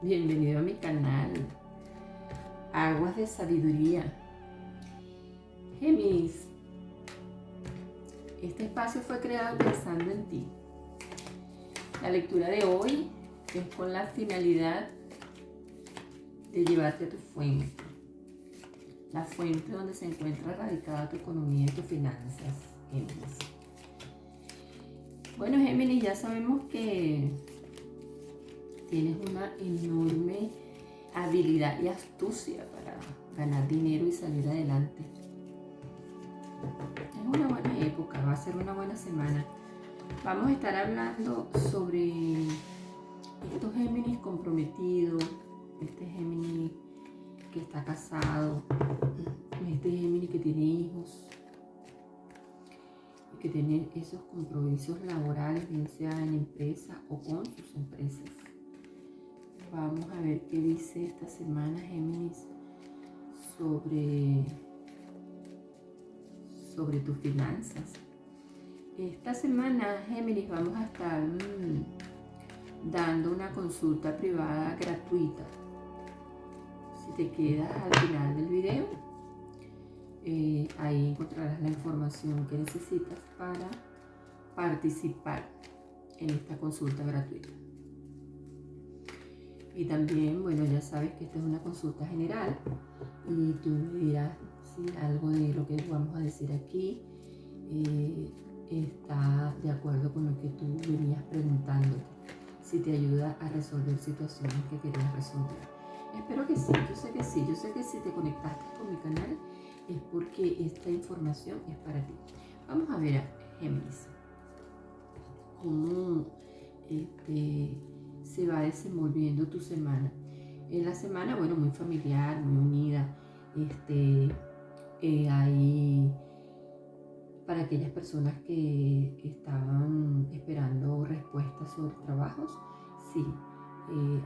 Bienvenido a mi canal, Aguas de Sabiduría. Géminis, este espacio fue creado pensando en ti. La lectura de hoy es con la finalidad de llevarte a tu fuente, la fuente donde se encuentra radicada tu economía y tus finanzas, Géminis. Bueno, Géminis, ya sabemos que tienes una enorme habilidad y astucia para ganar dinero y salir adelante. Es una buena época, va a ser una buena semana. Vamos a estar hablando sobre estos Géminis comprometidos, este Géminis que está casado, este Géminis que tiene hijos y que tiene esos compromisos laborales, bien sea en empresa o con sus empresas. Vamos a ver qué dice esta semana Géminis sobre tus finanzas. Esta semana, Géminis, vamos a estar dando una consulta privada gratuita. Si te quedas al final del video, ahí encontrarás la información que necesitas para participar en esta consulta gratuita. Y también, bueno, ya sabes que esta es una consulta general y tú me dirás si algo de lo que vamos a decir aquí está de acuerdo con lo que tú venías preguntándote, si te ayuda a resolver situaciones que querías resolver. Espero que sí, yo sé que sí, yo sé que si te conectaste con mi canal es porque esta información es para ti. Vamos a ver a Géminis, cómo se va desenvolviendo tu semana. En la semana, bueno, muy familiar, muy unida. Hay para aquellas personas que estaban esperando respuestas sobre trabajos, sí,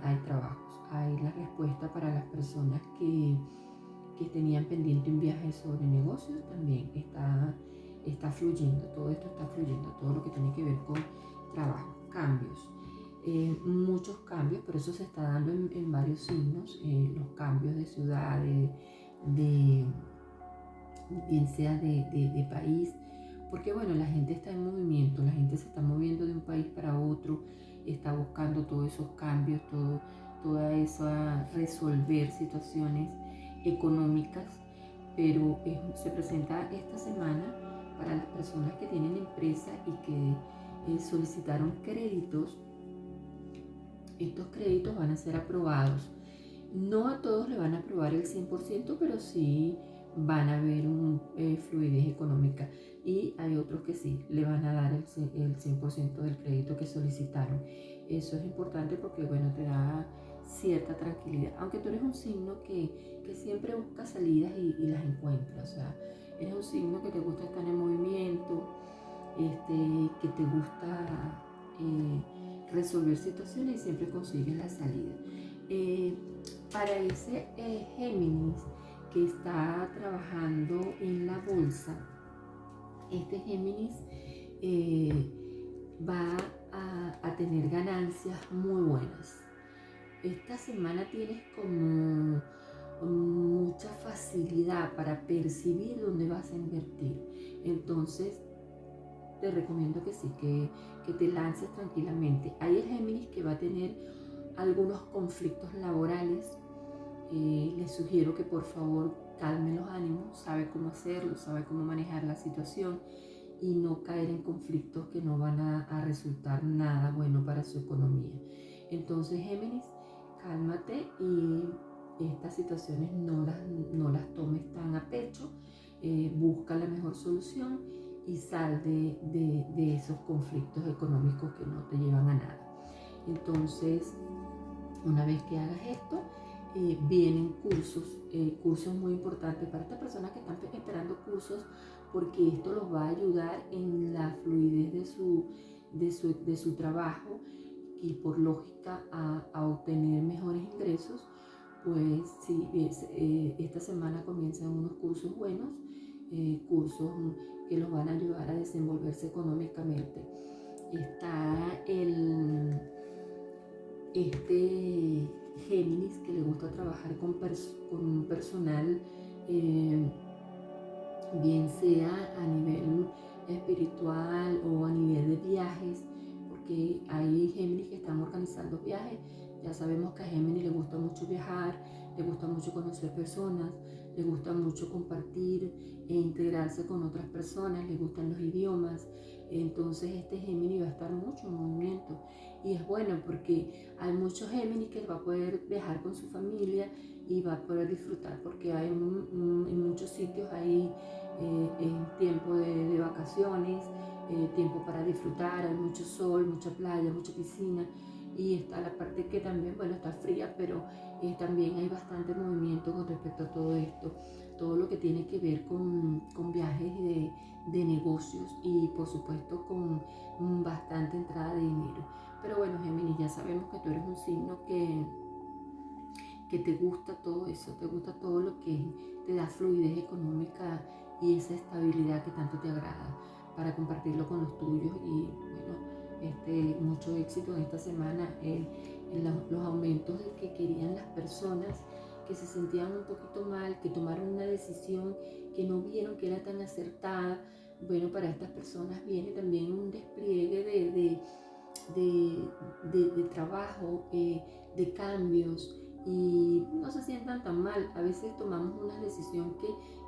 hay trabajos. Hay la respuesta para las personas que tenían pendiente un viaje sobre negocios, también está fluyendo, todo esto está fluyendo, todo lo que tiene que ver con trabajo, cambios. Muchos cambios, pero eso se está dando en varios signos, los cambios de ciudad, bien sea de país, porque bueno, la gente está en movimiento, la gente se está moviendo de un país para otro, está buscando todos esos cambios, toda esa resolver situaciones económicas, pero se presenta esta semana para las personas que tienen empresa y que solicitaron créditos. Estos créditos van a ser aprobados. No a todos le van a aprobar el 100%, pero sí van a haber fluidez económica, y hay otros que sí le van a dar el 100% del crédito que solicitaron. Eso es importante porque, bueno, te da cierta tranquilidad, aunque tú eres un signo que siempre busca salidas y las encuentra. O sea, eres un signo que te gusta estar en movimiento, que te gusta resolver situaciones y siempre consigues la salida. Para ese Géminis que está trabajando en la bolsa, este Géminis va a tener ganancias muy buenas. Esta semana tienes como mucha facilidad para percibir dónde vas a invertir. Entonces, te recomiendo que sí, que te lances tranquilamente. Hay el Géminis que va a tener algunos conflictos laborales. Les sugiero que por favor calme los ánimos, sabe cómo hacerlo, sabe cómo manejar la situación y no caer en conflictos que no van a resultar nada bueno para su economía. Entonces, Géminis, cálmate y estas situaciones no las tomes tan a pecho, busca la mejor solución y sal de esos conflictos económicos que no te llevan a nada. Entonces, una vez que hagas esto, vienen cursos muy importantes para estas personas que están esperando cursos, porque esto los va a ayudar en la fluidez de su trabajo y por lógica a obtener mejores ingresos. Pues sí, esta semana comienzan unos cursos buenos, cursos que los van a ayudar a desenvolverse económicamente. Está este Géminis que le gusta trabajar con personal, eh, bien sea a nivel espiritual o a nivel de viajes, porque hay Géminis que están organizando viajes. Ya sabemos que a Géminis le gusta mucho viajar, le gusta mucho conocer personas, le gusta mucho compartir e integrarse con otras personas, le gustan los idiomas. Entonces este Géminis va a estar mucho en movimiento y es bueno porque hay muchos Géminis que va a poder viajar con su familia y va a poder disfrutar, porque hay en muchos sitios hay tiempo de vacaciones, tiempo para disfrutar, hay mucho sol, mucha playa, mucha piscina, y está la parte que también, bueno, está fría, pero también hay bastante movimiento con respecto a todo esto, todo lo que tiene que ver con viajes de negocios y por supuesto con bastante entrada de dinero. Pero bueno, Géminis, ya sabemos que tú eres un signo que te gusta todo eso, te gusta todo lo que te da fluidez económica y esa estabilidad que tanto te agrada para compartirlo con los tuyos. Y bueno, mucho éxito en esta semana en los aumentos que querían las personas que se sentían un poquito mal, que tomaron una decisión que no vieron que era tan acertada. Bueno, para estas personas viene también un despliegue de trabajo, de cambios, y no se sientan tan mal. A veces tomamos una decisión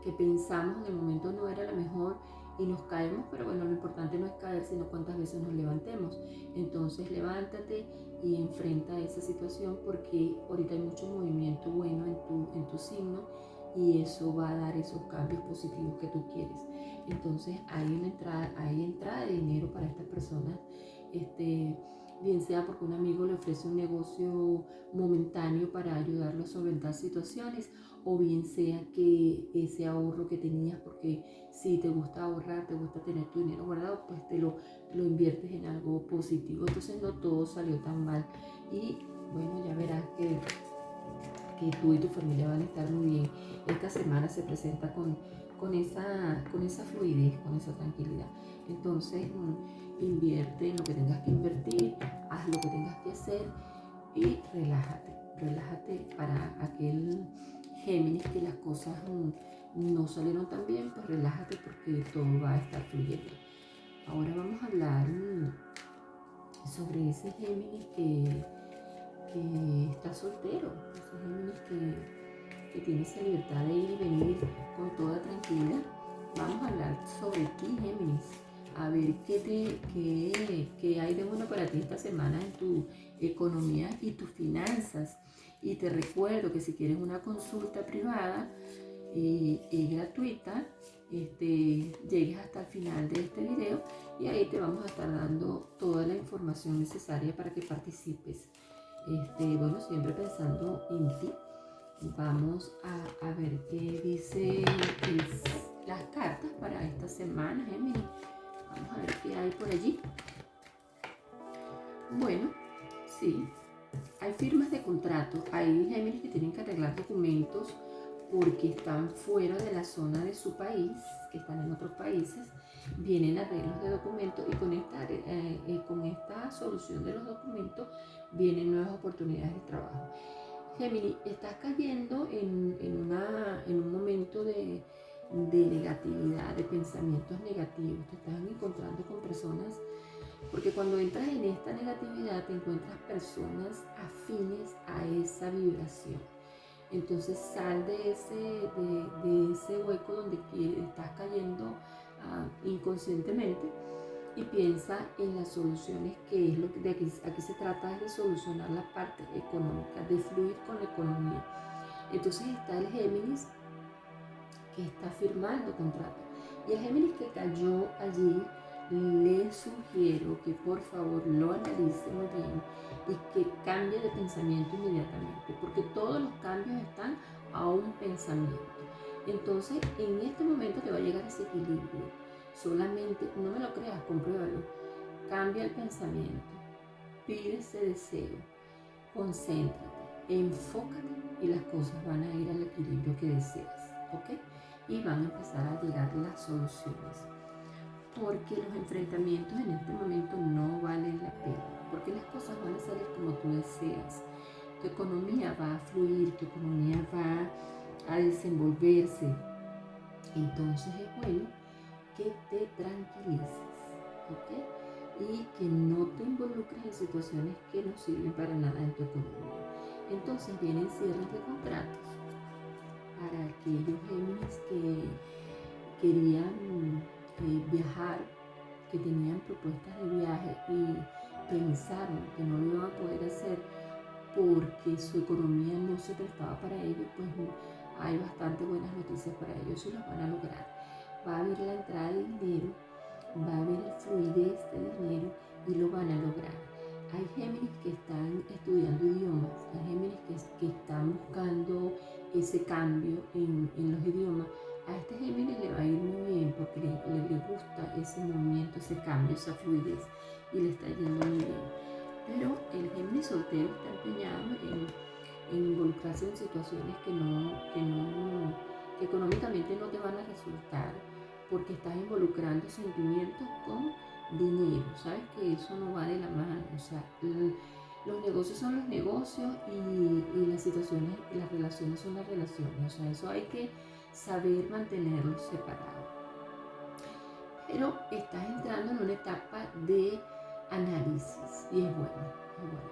que pensamos en el momento no era la mejor y nos caemos, pero bueno, lo importante no es caer, sino cuántas veces nos levantemos. Entonces levántate y enfrenta esa situación, porque ahorita hay mucho movimiento bueno en tu signo y eso va a dar esos cambios positivos que tú quieres. Entonces hay entrada de dinero para estas personas, bien sea porque un amigo le ofrece un negocio momentáneo para ayudarlo a solventar situaciones, o bien sea que ese ahorro que tenías, porque si te gusta ahorrar, te gusta tener tu dinero guardado, pues te lo inviertes en algo positivo. Entonces no todo salió tan mal y bueno, ya verás que tú y tu familia van a estar muy bien. Esta semana se presenta con esa fluidez, con esa tranquilidad. Entonces, invierte en lo que tengas que invertir, haz lo que tengas que hacer y relájate para aquel Géminis que las cosas no salieron tan bien, pues relájate porque todo va a estar fluyendo. Ahora vamos a hablar sobre ese Géminis que está soltero, ese Géminis que tiene esa libertad de ir y venir con toda tranquilidad. Vamos a hablar sobre ti, Géminis. A ver qué hay de bueno para ti esta semana en tu economía y tus finanzas. Y te recuerdo que si quieres una consulta privada y gratuita, llegues hasta el final de este video y ahí te vamos a estar dando toda la información necesaria para que participes. Bueno, siempre pensando en ti. Vamos a ver qué dice las cartas para esta semana, Géminis. Vamos a ver qué hay por allí. Bueno, sí, hay firmas de contrato. Hay Géminis que tienen que arreglar documentos porque están fuera de la zona de su país, que están en otros países. Vienen arreglos de documentos y con esta solución de los documentos vienen nuevas oportunidades de trabajo. Géminis, estás cayendo en un momento de negatividad, de pensamientos negativos. Te estás encontrando con personas, porque cuando entras en esta negatividad te encuentras personas afines a esa vibración. Entonces sal de ese hueco donde estás cayendo inconscientemente y piensa en las soluciones, que es lo que aquí se trata, es de solucionar la parte económica, de fluir con la economía. Entonces está el Géminis que está firmando contrato, y el Géminis que cayó allí, le sugiero que por favor lo analice muy bien y que cambie de pensamiento inmediatamente, porque todos los cambios están a un pensamiento. Entonces en este momento te va a llegar ese equilibrio. Solamente, no me lo creas, compruébalo. Cambia el pensamiento, pide ese deseo, concéntrate, enfócate y las cosas van a ir al equilibrio que deseas, ¿ok? Y van a empezar a llegar las soluciones, porque los enfrentamientos en este momento no valen la pena. porque las cosas van a salir como tú deseas. Tu economía va a fluir, tu economía va a desenvolverse. Entonces es bueno que te tranquilices, ¿ok? Y que no te involucres en situaciones que no sirven para nada en tu economía. Entonces vienen cierres de contratos para aquellos Géminis que querían viajar, que tenían propuestas de viaje y pensaron que no lo iban a poder hacer porque su economía no se prestaba para ello, pues hay bastante buenas noticias para ellos y los van a lograr. Va a haber la entrada de dinero, va a haber el fluidez de dinero y lo van a lograr. Hay Géminis que están estudiando idiomas, hay Géminis que están buscando ese cambio en los idiomas. A este Géminis le va a ir muy bien porque le gusta ese movimiento, ese cambio, esa fluidez y le está yendo muy bien. Pero el Géminis soltero está empeñado en involucrarse en situaciones que económicamente no te van a resultar porque estás involucrando sentimientos con dinero. Sabes que eso no va de la mano. O sea, los negocios son los negocios y las situaciones, las relaciones son las relaciones. O sea, eso hay que saber mantenerlos separados. Pero estás entrando en una etapa de análisis y es bueno.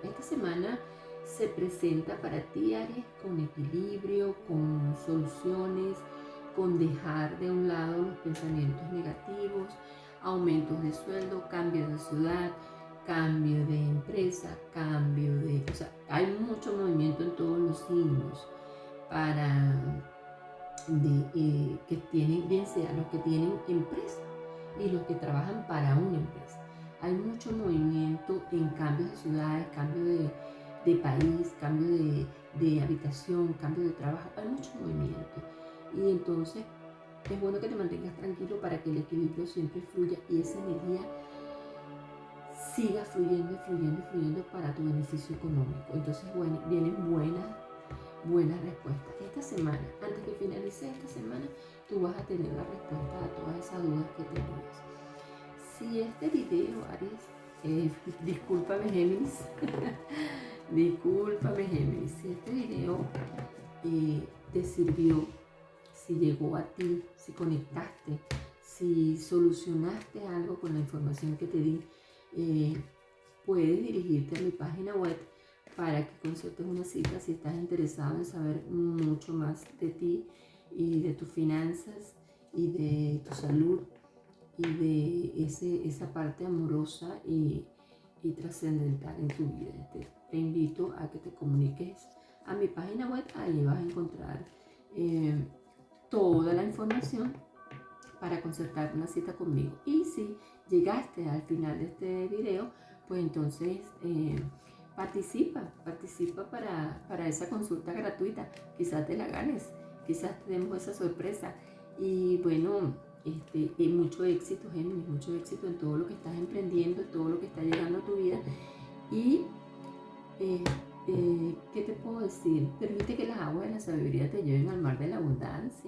Esta semana se presenta para ti, Aries, con equilibrio, con soluciones, con dejar de un lado los pensamientos negativos, aumentos de sueldo, cambio de ciudad, cambio de empresa, cambio de... O sea, hay mucho movimiento en todos los signos para que tienen, bien sea los que tienen empresa y los que trabajan para una empresa. Hay mucho movimiento en cambios de ciudades, cambio de país, cambio de habitación, cambio de trabajo. Hay mucho movimiento. Y entonces es bueno que te mantengas tranquilo para que el equilibrio siempre fluya y esa energía siga fluyendo y fluyendo y fluyendo para tu beneficio económico. Entonces, bueno, vienen buenas respuestas. Esta semana, antes que finalice esta semana, tú vas a tener la respuesta a todas esas dudas que tenías. Si este video, Aries, discúlpame Géminis, discúlpame Géminis, si este video te sirvió, si llegó a ti, si conectaste, si solucionaste algo con la información que te di, puedes dirigirte a mi página web para que consultes una cita si estás interesado en saber mucho más de ti y de tus finanzas y de tu salud y de esa parte amorosa y trascendental en tu vida. Te invito a que te comuniques a mi página web, ahí vas a encontrar toda la información para concertar una cita conmigo. Y si llegaste al final de este video, pues entonces participa para esa consulta gratuita. Quizás te la ganes, quizás te demos esa sorpresa. Y bueno, mucho éxito, Géminis, mucho éxito en todo lo que estás emprendiendo, en todo lo que está llegando a tu vida. Y ¿qué te puedo decir? Permite que las aguas de la sabiduría te lleven al mar de la abundancia.